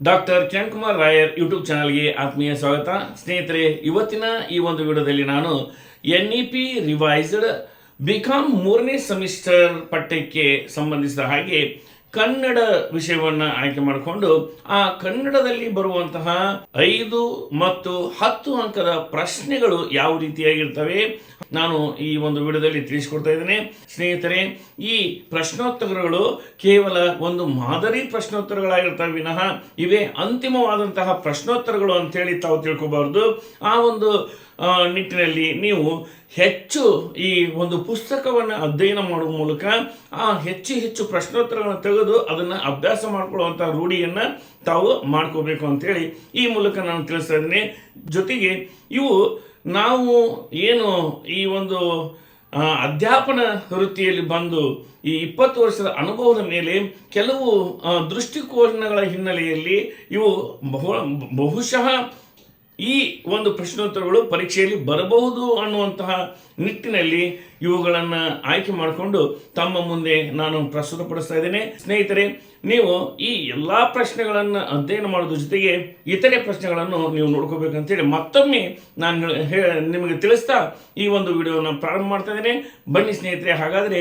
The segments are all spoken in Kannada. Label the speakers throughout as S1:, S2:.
S1: ಡಾಕ್ಟರ್ ಕಿರಣ್ ಕುಮಾರ್ ರಾಯರ್ ಯೂಟ್ಯೂಬ್ ಚಾನಲ್ಗೆ ಆತ್ಮೀಯ ಸ್ವಾಗತ. ಸ್ನೇಹಿತರೆ, ಇವತ್ತಿನ ಈ ಒಂದು ವಿಡಿಯೋದಲ್ಲಿ ನಾನು NEP ರಿವೈಸ್ಡ್ BCom 3ನೇ ಸೆಮಿಸ್ಟರ್ ಪಠ್ಯಕ್ಕೆ ಸಂಬಂಧಿಸಿದ ಹಾಗೆ ಕನ್ನಡ ವಿಷಯವನ್ನು ಆಯ್ಕೆ ಮಾಡಿಕೊಂಡು ಆ ಕನ್ನಡದಲ್ಲಿ ಬರುವಂತಹ 5 ಮತ್ತು 10 ಅಂಕದ ಪ್ರಶ್ನೆಗಳು ಯಾವ ರೀತಿಯಾಗಿರ್ತವೆ ನಾನು ಈ ಒಂದು ವಿಡಿಯೋದಲ್ಲಿ ತಿಳಿಸಿಕೊಡ್ತಾ ಇದ್ದೇನೆ. ಸ್ನೇಹಿತರೆ, ಈ ಪ್ರಶ್ನೋತ್ತರಗಳು ಕೇವಲ ಒಂದು ಮಾದರಿ ಪ್ರಶ್ನೋತ್ತರಗಳಾಗಿರ್ತವೆ ವಿನಃ ಇವೇ ಅಂತಿಮವಾದಂತಹ ಪ್ರಶ್ನೋತ್ತರಗಳು ಅಂತೇಳಿ ತಾವು ತಿಳ್ಕೊಬಾರ್ದು. ಆ ಒಂದು ನಿಟ್ಟಿನಲ್ಲಿ ನೀವು ಹೆಚ್ಚು ಈ ಒಂದು ಪುಸ್ತಕವನ್ನು ಅಧ್ಯಯನ ಮಾಡುವ ಮೂಲಕ ಆ ಹೆಚ್ಚು ಪ್ರಶ್ನೋತ್ತರಗಳನ್ನು ತೆಗೆದು ಅದನ್ನು ಅಭ್ಯಾಸ ಮಾಡಿಕೊಳ್ಳುವಂಥ ರೂಢಿಯನ್ನು ತಾವು ಮಾಡ್ಕೋಬೇಕು ಅಂತೇಳಿ ಈ ಮೂಲಕ ನಾನು ತಿಳಿಸ್ತಾ ಇದ್ದೀನಿ. ಜೊತೆಗೆ ಇವು ನಾವು ಏನು ಈ ಒಂದು ಅಧ್ಯಾಪನ ವೃತ್ತಿಯಲ್ಲಿ ಬಂದು ಈ 20 ವರ್ಷದ ಅನುಭವದ ಮೇಲೆ ಕೆಲವು ದೃಷ್ಟಿಕೋನಗಳ ಹಿನ್ನೆಲೆಯಲ್ಲಿ ಇವು ಬಹುಶಃ ಈ ಒಂದು ಪ್ರಶ್ನೋತ್ತರಗಳು ಪರೀಕ್ಷೆಯಲ್ಲಿ ಬರಬಹುದು ಅನ್ನುವಂತಹ ನಿಟ್ಟಿನಲ್ಲಿ ಇವುಗಳನ್ನು ಆಯ್ಕೆ ಮಾಡಿಕೊಂಡು ತಮ್ಮ ಮುಂದೆ ನಾನು ಪ್ರಸ್ತುತಪಡಿಸ್ತಾ ಇದ್ದೇನೆ. ಸ್ನೇಹಿತರೆ, ನೀವು ಈ ಎಲ್ಲ ಪ್ರಶ್ನೆಗಳನ್ನು ಅಧ್ಯಯನ ಮಾಡೋದ್ರ ಜೊತೆಗೆ ಇತರೆ ಪ್ರಶ್ನೆಗಳನ್ನು ನೀವು ನೋಡ್ಕೋಬೇಕಂತೇಳಿ ಮತ್ತೊಮ್ಮೆ ನಾನು ನಿಮಗೆ ತಿಳಿಸ್ತಾ ಈ ಒಂದು ವಿಡಿಯೋನ ಪ್ರಾರಂಭ ಮಾಡ್ತಾ ಇದ್ದೇನೆ. ಬನ್ನಿ ಸ್ನೇಹಿತರೆ, ಹಾಗಾದರೆ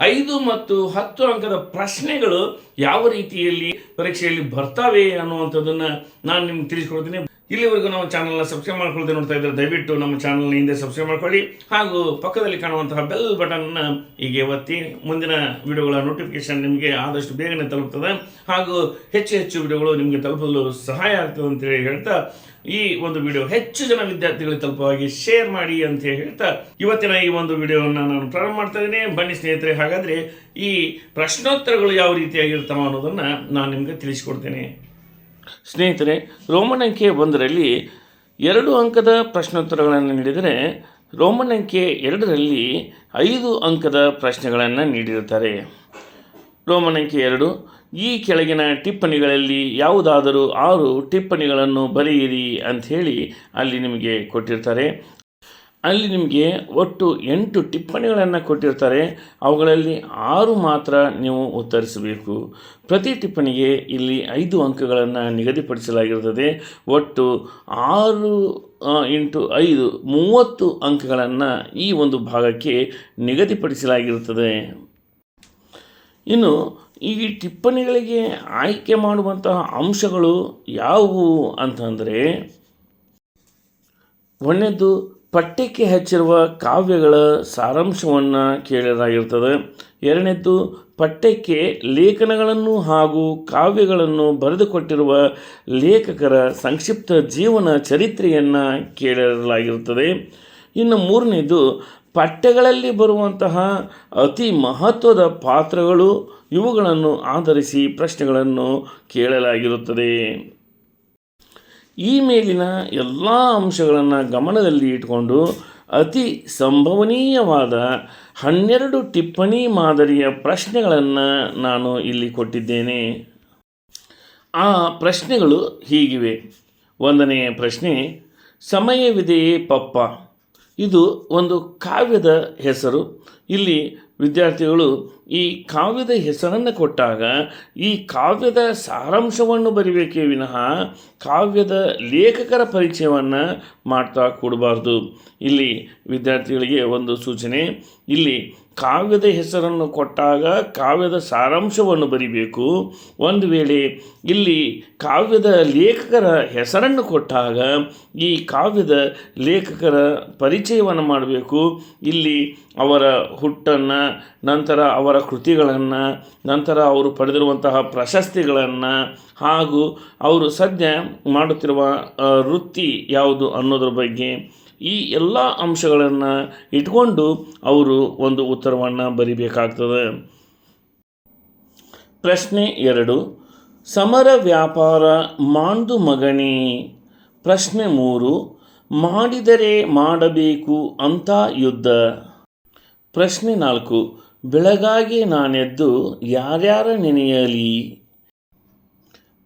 S1: 5 ಮತ್ತು 10 ಅಂಕದ ಪ್ರಶ್ನೆಗಳು ಯಾವ ರೀತಿಯಲ್ಲಿ ಪರೀಕ್ಷೆಯಲ್ಲಿ ಬರ್ತವೆ ಅನ್ನುವಂಥದ್ದನ್ನು ನಾನು ನಿಮ್ಗೆ ತಿಳಿಸ್ಕೊಡ್ತೀನಿ. ಇಲ್ಲಿವರೆಗೂ ನಮ್ಮ ಚಾನಲ್ನ ಸಬ್ಸ್ಕ್ರೈಬ್ ಮಾಡ್ಕೊಳ್ದೆ ನೋಡ್ತಾ ಇದ್ದರೆ ದಯವಿಟ್ಟು ನಮ್ಮ ಚಾನಲ್ನ ಹಿಂದೆ ಸಬ್ಸ್ಕ್ರೈಬ್ ಮಾಡ್ಕೊಳ್ಳಿ ಹಾಗೂ ಪಕ್ಕದಲ್ಲಿ ಕಾಣುವಂತಹ ಬೆಲ್ ಬಟನ್ನ ಹೀಗೆ ಒತ್ತಿ. ಮುಂದಿನ ವಿಡಿಯೋಗಳ ನೋಟಿಫಿಕೇಶನ್ ನಿಮಗೆ ಆದಷ್ಟು ಬೇಗನೆ ತಲುಪ್ತದೆ ಹಾಗೂ ಹೆಚ್ಚು ವಿಡಿಯೋಗಳು ನಿಮಗೆ ತಲುಪಲು ಸಹಾಯ ಆಗ್ತದೆ ಅಂತೇಳಿ ಹೇಳ್ತಾ ಈ ಒಂದು ವಿಡಿಯೋ ಹೆಚ್ಚು ಜನ ವಿದ್ಯಾರ್ಥಿಗಳಿಗೆ ತಲುಪುವಾಗಿ ಶೇರ್ ಮಾಡಿ ಅಂತ ಹೇಳ್ತಾ ಇವತ್ತಿನ ಈ ಒಂದು ವಿಡಿಯೋವನ್ನು ನಾನು ಪ್ರಾರಂಭ ಮಾಡ್ತಾ ಇದ್ದೇನೆ. ಬನ್ನಿ ಸ್ನೇಹಿತರೆ, ಹಾಗಾದರೆ ಈ ಪ್ರಶ್ನೋತ್ತರಗಳು ಯಾವ ರೀತಿಯಾಗಿರ್ತಾವ ಅನ್ನೋದನ್ನು ನಾನು ನಿಮಗೆ ತಿಳಿಸಿಕೊಡ್ತೇನೆ. ಸ್ನೇಹಿತರೆ, ರೋಮನ್ ಅಂಕೆ 1ರಲ್ಲಿ 2 ಅಂಕದ ಪ್ರಶ್ನೋತ್ತರಗಳನ್ನು ನೀಡಿದರೆ ರೋಮನ್ ಅಂಕೆ 2ರಲ್ಲಿ 5 ಅಂಕದ ಪ್ರಶ್ನೆಗಳನ್ನು ನೀಡಿರುತ್ತಾರೆ. ರೋಮನ್ ಅಂಕೆ 2, ಈ ಕೆಳಗಿನ ಟಿಪ್ಪಣಿಗಳಲ್ಲಿ ಯಾವುದಾದರೂ 6 ಟಿಪ್ಪಣಿಗಳನ್ನು ಬರೆಯಿರಿ ಅಂಥೇಳಿ ಅಲ್ಲಿ ನಿಮಗೆ ಕೊಟ್ಟಿರ್ತಾರೆ. ಅಲ್ಲಿ ನಿಮಗೆ ಒಟ್ಟು 8 ಟಿಪ್ಪಣಿಗಳನ್ನು ಕೊಟ್ಟಿರ್ತಾರೆ. ಅವುಗಳಲ್ಲಿ 6 ಮಾತ್ರ ನೀವು ಉತ್ತರಿಸಬೇಕು. ಪ್ರತಿ ಟಿಪ್ಪಣಿಗೆ ಇಲ್ಲಿ 5 ಅಂಕಗಳನ್ನು ನಿಗದಿಪಡಿಸಲಾಗಿರುತ್ತದೆ. ಒಟ್ಟು 6 × 5 30 ಅಂಕಗಳನ್ನು ಈ ಒಂದು ಭಾಗಕ್ಕೆ ನಿಗದಿಪಡಿಸಲಾಗಿರುತ್ತದೆ. ಇನ್ನು ಈ ಟಿಪ್ಪಣಿಗಳಿಗೆ ಆಯ್ಕೆ ಮಾಡುವಂತಹ ಅಂಶಗಳು ಯಾವುವು ಅಂತಂದರೆ, ಒಂದನೇದು ಪಠ್ಯಕ್ಕೆ ಹಚ್ಚಿರುವ ಕಾವ್ಯಗಳ ಸಾರಾಂಶವನ್ನು ಕೇಳಲಾಗಿರ್ತದೆ. ಎರಡನೇದ್ದು ಪಠ್ಯಕ್ಕೆ ಲೇಖನಗಳನ್ನು ಹಾಗೂ ಕಾವ್ಯಗಳನ್ನು ಬರೆದುಕೊಟ್ಟಿರುವ ಲೇಖಕರ ಸಂಕ್ಷಿಪ್ತ ಜೀವನ ಚರಿತ್ರೆಯನ್ನು ಕೇಳಲಾಗಿರುತ್ತದೆ. ಇನ್ನು ಮೂರನೇದು ಪಠ್ಯಗಳಲ್ಲಿ ಬರುವಂತಹ ಅತಿ ಮಹತ್ವದ ಪಾತ್ರಗಳು, ಇವುಗಳನ್ನು ಆಧರಿಸಿ ಪ್ರಶ್ನೆಗಳನ್ನು ಕೇಳಲಾಗಿರುತ್ತದೆ. ಈ ಮೇಲಿನ ಎಲ್ಲ ಅಂಶಗಳನ್ನು ಗಮನದಲ್ಲಿ ಇಟ್ಟುಕೊಂಡು ಅತಿ ಸಂಭವನೀಯವಾದ 12 ಟಿಪ್ಪಣಿ ಮಾದರಿಯ ಪ್ರಶ್ನೆಗಳನ್ನು ನಾನು ಇಲ್ಲಿ ಕೊಟ್ಟಿದ್ದೇನೆ. ಆ ಪ್ರಶ್ನೆಗಳು ಹೀಗಿವೆ. 1ನೇ ಪ್ರಶ್ನೆ, ಸಮಯವಿದೆಯೇ ಪಪ್ಪ? ಇದು ಒಂದು ಕಾವ್ಯದ ಹೆಸರು. ಇಲ್ಲಿ ವಿದ್ಯಾರ್ಥಿಗಳು ಈ ಕಾವ್ಯದ ಹೆಸರನ್ನು ಕೊಟ್ಟಾಗ ಈ ಕಾವ್ಯದ ಸಾರಾಂಶವನ್ನು ಬರಿಬೇಕೇ ವಿನಃ ಕಾವ್ಯದ ಲೇಖಕರ ಪರಿಚಯವನ್ನು ಮಾಡ್ತಾ ಕೊಡಬಾರ್ದು. ಇಲ್ಲಿ ವಿದ್ಯಾರ್ಥಿಗಳಿಗೆ ಒಂದು ಸೂಚನೆ, ಇಲ್ಲಿ ಕಾವ್ಯದ ಹೆಸರನ್ನು ಕೊಟ್ಟಾಗ ಕಾವ್ಯದ ಸಾರಾಂಶವನ್ನು ಬರಿಬೇಕು. ಒಂದು ವೇಳೆ ಇಲ್ಲಿ ಕಾವ್ಯದ ಲೇಖಕರ ಹೆಸರನ್ನು ಕೊಟ್ಟಾಗ ಈ ಕಾವ್ಯದ ಲೇಖಕರ ಪರಿಚಯವನ್ನು ಮಾಡಬೇಕು. ಇಲ್ಲಿ ಅವರ ಹುಟ್ಟನ್ನು, ನಂತರ ಅವರ ಕೃತಿಗಳನ್ನು, ನಂತರ ಅವರು ಪಡೆದಿರುವಂತಹ ಪ್ರಶಸ್ತಿಗಳನ್ನು ಹಾಗೂ ಅವರು ಸದ್ಯ ಮಾಡುತ್ತಿರುವ ವೃತ್ತಿ ಯಾವುದು ಅನ್ನೋದ್ರ ಬಗ್ಗೆ ಈ ಎಲ್ಲ ಅಂಶಗಳನ್ನು ಇಟ್ಕೊಂಡು ಅವರು ಒಂದು ಉತ್ತರವನ್ನು ಬರಿಬೇಕಾಗ್ತದೆ. ಪ್ರಶ್ನೆ 2, ಸಮರ ವ್ಯಾಪಾರ ಮಾಂಡು ಮಗಣಿ. ಪ್ರಶ್ನೆ 3, ಮಾಡಿದರೆ ಮಾಡಬೇಕು ಅಂತ ಯುದ್ಧ. ಪ್ರಶ್ನೆ 4, ಬೆಳಗಾಗಿ ನಾನೆದ್ದು ಯಾರ್ಯಾರ ನೆನೆಯಲಿ.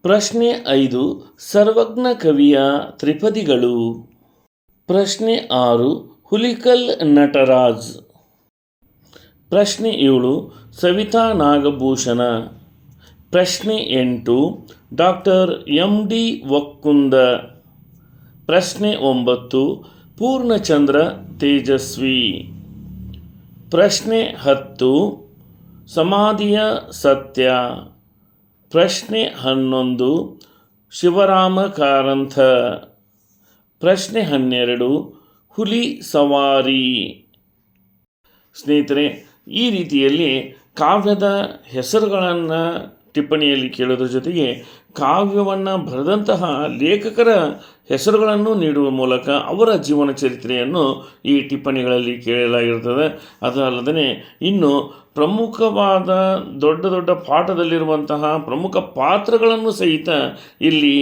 S1: ಪ್ರಶ್ನೆ 5, ಸರ್ವಜ್ಞ ಕವಿಯ ತ್ರಿಪದಿಗಳು. ಪ್ರಶ್ನೆ 6, ಹುಲಿಕಲ್ ನಟರಾಜ್. ಪ್ರಶ್ನೆ 7, ಸವಿತಾ ನಾಗಭೂಷಣ. ಪ್ರಶ್ನೆ 8, ಡಾಕ್ಟರ್ MD ಒಕ್ಕುಂದ. ಪ್ರಶ್ನೆ 9 ಪೂರ್ಣಚಂದ್ರ ತೇಜಸ್ವಿ. ಪ್ರಶ್ನೆ 10 ಸಮಾಧಿಯ ಸತ್ಯ. ಪ್ರಶ್ನೆ 11 ಶಿವರಾಮ ಕಾರಂತ. ಪ್ರಶ್ನೆ 12 ಹುಲಿ ಸವಾರಿ. ಸ್ನೇಹಿತರೆ, ಈ ರೀತಿಯಲ್ಲಿ ಕಾವ್ಯದ ಹೆಸರುಗಳನ್ನು ಟಿಪ್ಪಣಿಯಲ್ಲಿ ಕೇಳೋದ್ರ ಜೊತೆಗೆ ಕಾವ್ಯವನ್ನು ಬರೆದಂತಹ ಲೇಖಕರ ಹೆಸರುಗಳನ್ನು ನೀಡುವ ಮೂಲಕ ಅವರ ಜೀವನ ಚರಿತ್ರೆಯನ್ನು ಈ ಟಿಪ್ಪಣಿಗಳಲ್ಲಿ ಕೇಳಲಾಗಿರ್ತದೆ. ಅದು ಅಲ್ಲದೆ ಇನ್ನು ಪ್ರಮುಖವಾದ ದೊಡ್ಡ ದೊಡ್ಡ ಪಾಠದಲ್ಲಿರುವಂತಹ ಪ್ರಮುಖ ಪಾತ್ರಗಳನ್ನು ಸಹಿತ ಇಲ್ಲಿ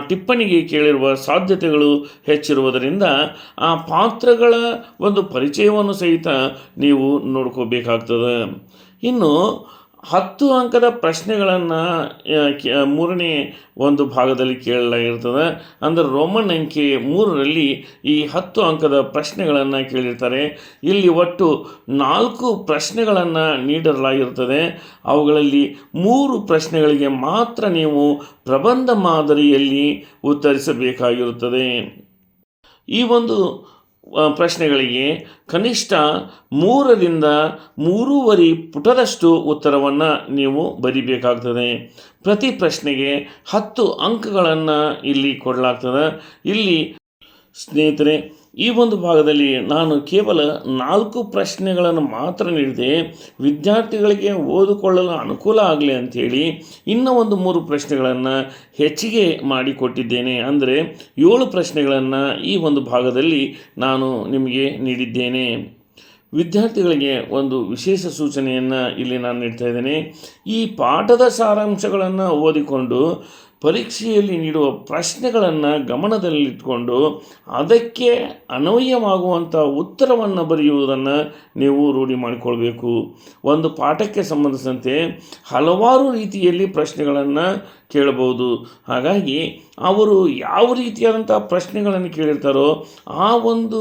S1: ಟಿಪ್ಪಣಿಗೆ ಕೇಳಿರುವ ಸಾಧ್ಯತೆಗಳು ಹೆಚ್ಚಿರುವುದರಿಂದ ಆ ಪಾತ್ರಗಳ ಒಂದು ಪರಿಚಯವನ್ನು ಸಹಿತ ನೀವು ನೋಡ್ಕೋಬೇಕಾಗ್ತದೆ. ಇನ್ನು 10 ಅಂಕದ ಪ್ರಶ್ನೆಗಳನ್ನು ಮೂರನೇ ಒಂದು ಭಾಗದಲ್ಲಿ ಕೇಳಲಾಗಿರ್ತದೆ. ಅಂದರೆ ರೋಮನ್ ಅಂಕೆ 3ರಲ್ಲಿ ಈ 10 ಅಂಕದ ಪ್ರಶ್ನೆಗಳನ್ನು ಕೇಳಿರ್ತಾರೆ. ಇಲ್ಲಿ ಒಟ್ಟು 4 ಪ್ರಶ್ನೆಗಳನ್ನು ನೀಡಲಾಗಿರ್ತದೆ. ಅವುಗಳಲ್ಲಿ 3 ಪ್ರಶ್ನೆಗಳಿಗೆ ಮಾತ್ರ ನೀವು ಪ್ರಬಂಧ ಮಾದರಿಯಲ್ಲಿ ಉತ್ತರಿಸಬೇಕಾಗಿರುತ್ತದೆ. ಈ ಒಂದು ಪ್ರಶ್ನೆಗಳಿಗೆ ಕನಿಷ್ಠ 3ರಿಂದ 3.5 ಪುಟದಷ್ಟು ಉತ್ತರವನ್ನು ನೀವು ಬರಿಬೇಕಾಗ್ತದೆ. ಪ್ರತಿ ಪ್ರಶ್ನೆಗೆ 10 ಅಂಕಗಳನ್ನು ಇಲ್ಲಿ ಕೊಡಲಾಗ್ತದೆ. ಇಲ್ಲಿ ಸ್ನೇಹಿತರೆ, ಈ ಒಂದು ಭಾಗದಲ್ಲಿ ನಾನು ಕೇವಲ 4 ಪ್ರಶ್ನೆಗಳನ್ನು ಮಾತ್ರ ನೀಡಿದೆ. ವಿದ್ಯಾರ್ಥಿಗಳಿಗೆ ಓದಿಕೊಳ್ಳಲು ಅನುಕೂಲ ಆಗಲಿ ಅಂಥೇಳಿ ಇನ್ನೂ ಒಂದು 3 ಪ್ರಶ್ನೆಗಳನ್ನು ಹೆಚ್ಚಿಗೆ ಮಾಡಿಕೊಟ್ಟಿದ್ದೇನೆ. ಅಂದರೆ 7 ಪ್ರಶ್ನೆಗಳನ್ನು ಈ ಒಂದು ಭಾಗದಲ್ಲಿ ನಾನು ನಿಮಗೆ ನೀಡಿದ್ದೇನೆ. ವಿದ್ಯಾರ್ಥಿಗಳಿಗೆ ಒಂದು ವಿಶೇಷ ಸೂಚನೆಯನ್ನು ಇಲ್ಲಿ ನಾನು ನೀಡ್ತಾ ಇದ್ದೇನೆ. ಈ ಪಾಠದ ಸಾರಾಂಶಗಳನ್ನು ಓದಿಕೊಂಡು ಪರೀಕ್ಷೆಯಲ್ಲಿ ನೀಡುವ ಪ್ರಶ್ನೆಗಳನ್ನು ಗಮನದಲ್ಲಿಟ್ಟುಕೊಂಡು ಅದಕ್ಕೆ ಅನ್ವಯವಾಗುವಂಥ ಉತ್ತರವನ್ನು ಬರೆಯುವುದನ್ನು ನೀವು ರೂಢಿ ಮಾಡಿಕೊಳ್ಬೇಕು. ಒಂದು ಪಾಠಕ್ಕೆ ಸಂಬಂಧಿಸಿದಂತೆ ಹಲವಾರು ರೀತಿಯಲ್ಲಿ ಪ್ರಶ್ನೆಗಳನ್ನು ಕೇಳಬಹುದು. ಹಾಗಾಗಿ ಅವರು ಯಾವ ರೀತಿಯಾದಂಥ ಪ್ರಶ್ನೆಗಳನ್ನು ಕೇಳಿರ್ತಾರೋ ಆ ಒಂದು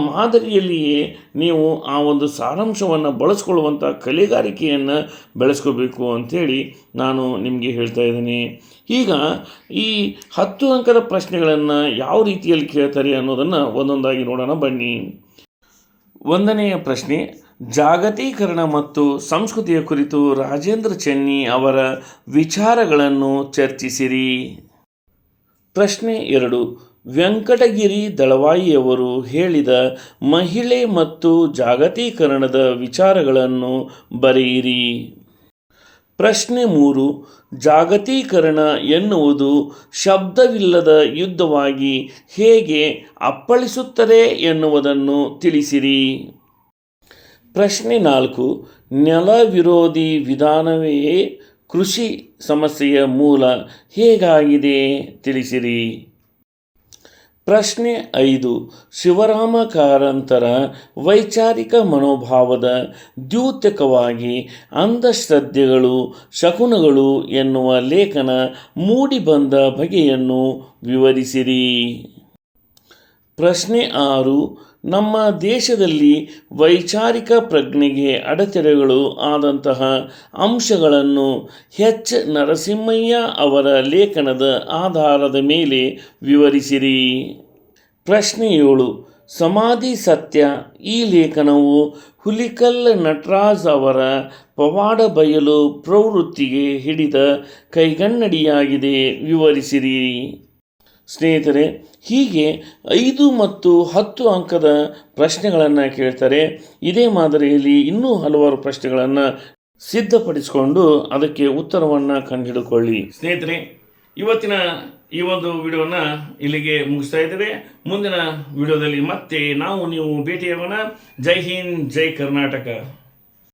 S1: ಮಾದರಿಯಲ್ಲಿಯೇ ನೀವು ಆ ಒಂದು ಸಾರಾಂಶವನ್ನು ಬಳಸ್ಕೊಳ್ಳುವಂಥ ಕಲೆಗಾರಿಕೆಯನ್ನು ಬೆಳೆಸ್ಕೋಬೇಕು ಅಂಥೇಳಿ ನಾನು ನಿಮಗೆ ಹೇಳ್ತಾ ಇದ್ದೀನಿ. ಈಗ ಈ 10 ಅಂಕದ ಪ್ರಶ್ನೆಗಳನ್ನು ಯಾವ ರೀತಿಯಲ್ಲಿ ಕೇಳ್ತಾರೆ ಅನ್ನೋದನ್ನು ಒಂದೊಂದಾಗಿ ನೋಡೋಣ ಬನ್ನಿ. 1ನೆಯ ಪ್ರಶ್ನೆ, ಜಾಗತೀಕರಣ ಮತ್ತು ಸಂಸ್ಕೃತಿಯ ಕುರಿತು ರಾಜೇಂದ್ರ ಚೆನ್ನಿ ಅವರ ವಿಚಾರಗಳನ್ನು ಚರ್ಚಿಸಿರಿ. ಪ್ರಶ್ನೆ 2, ವೆಂಕಟಗಿರಿ ದಳವಾಯಿಯವರು ಹೇಳಿದ ಮಹಿಳೆ ಮತ್ತು ಜಾಗತೀಕರಣದ ವಿಚಾರಗಳನ್ನು ಬರೆಯಿರಿ. ಪ್ರಶ್ನೆ 3, ಜಾಗತೀಕರಣ ಎನ್ನುವುದು ಶಬ್ದವಿಲ್ಲದ ಯುದ್ಧವಾಗಿ ಹೇಗೆ ಅಪ್ಪಳಿಸುತ್ತದೆ ಎನ್ನುವುದನ್ನು ತಿಳಿಸಿರಿ. ಪ್ರಶ್ನೆ 4, ನೆಲ ವಿರೋಧಿ ವಿಧಾನವೇ ಕೃಷಿ ಸಮಸ್ಯೆಯ ಮೂಲ ಹೇಗಾಗಿದೆ ತಿಳಿಸಿರಿ. ಪ್ರಶ್ನೆ 5, ಶಿವರಾಮ ಕಾರಂತರ ವೈಚಾರಿಕ ಮನೋಭಾವದ ದ್ಯೋತಕವಾಗಿ ಅಂಧಶ್ರದ್ಧೆಗಳು ಶಕುನಗಳು ಎನ್ನುವ ಲೇಖನ ಮೂಡಿಬಂದ ಬಗೆಯನ್ನು ವಿವರಿಸಿರಿ. ಪ್ರಶ್ನೆ 6, ನಮ್ಮ ದೇಶದಲ್ಲಿ ವೈಚಾರಿಕ ಪ್ರಜ್ಞೆಗೆ ಅಡೆತಡೆಗಳು ಆದಂತಹ ಅಂಶಗಳನ್ನು ಎಚ್ ನರಸಿಂಹಯ್ಯ ಅವರ ಲೇಖನದ ಆಧಾರದ ಮೇಲೆ ವಿವರಿಸಿರಿ. ಪ್ರಶ್ನೆ 7, ಸಮಾಧಿ ಸತ್ಯ ಈ ಲೇಖನವು ಹುಲಿಕಲ್ ನಟರಾಜ್ ಅವರ ಪವಾಡ ಬಯಲು ಪ್ರವೃತ್ತಿಗೆ ಹಿಡಿದ ಕೈಗನ್ನಡಿಯಾಗಿದೆ, ವಿವರಿಸಿರಿ. ಸ್ನೇಹಿತರೆ, ಹೀಗೆ 5 ಮತ್ತು 10 ಅಂಕದ ಪ್ರಶ್ನೆಗಳನ್ನು ಕೇಳ್ತಾರೆ. ಇದೇ ಮಾದರಿಯಲ್ಲಿ ಇನ್ನೂ ಹಲವಾರು ಪ್ರಶ್ನೆಗಳನ್ನು ಸಿದ್ಧಪಡಿಸಿಕೊಂಡು ಅದಕ್ಕೆ ಉತ್ತರವನ್ನು ಕಂಡುಹಿಡಿದುಕೊಳ್ಳಿ. ಸ್ನೇಹಿತರೆ, ಇವತ್ತಿನ ಈ ಒಂದು ವಿಡಿಯೋನ ಇಲ್ಲಿಗೆ ಮುಗಿಸ್ತಾ ಇದ್ದೇವೆ. ಮುಂದಿನ ವಿಡಿಯೋದಲ್ಲಿ ಮತ್ತೆ ನಾವು ನೀವು ಭೇಟಿಯಾಗೋಣ. ಜೈ ಹಿಂದ್, ಜೈ ಕರ್ನಾಟಕ.